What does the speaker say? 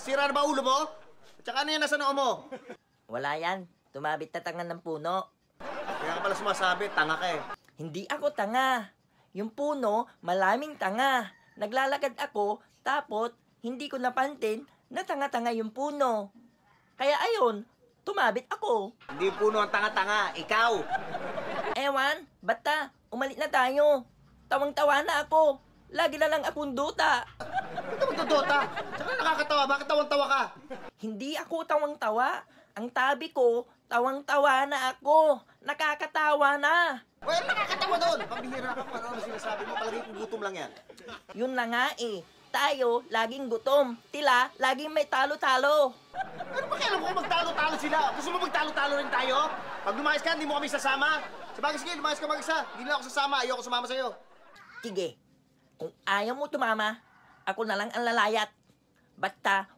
Sira na ba ulo mo? Tsaka ano yan nasa noo mo? Wala yan. Tumabit na tanga ng puno. Kaya ka pala sumasabi, tanga ka eh. Hindi ako tanga. Yung puno, malaming tanga. Naglalakad ako, tapos hindi ko napansin na tanga-tanga yung puno. Kaya ayun, tumabit ako. Hindi puno ang tanga-tanga, ikaw. Ewan, basta, umalit na tayo. Tawang-tawa na ako. Lagi na lang akong duta. Ba't ka magdodota? Tsaka nakakatawa, bakit tawang-tawa ka? Hindi ako tawang-tawa. Ang tabi ko, tawang-tawa na ako. Nakakatawa na. Well, nakakatawa doon. Pambihira ka kung ano sinasabi mo, palagi kong gutom lang yan. Yun na nga eh. Tayo, laging gutom. Tila, laging may talo-talo. Ano ba kailan ko magtalo-talo sila? Gusto mo magtalo-talo rin tayo? Pag lumayas ka, hindi mo kami sasama. Sabagay sige, lumayas ka mag-isa. Hindi na ako sasama, ayoko sumama sa'yo. Sige, kung ayaw mo tumama, ako na lang ang lalayat. Basta,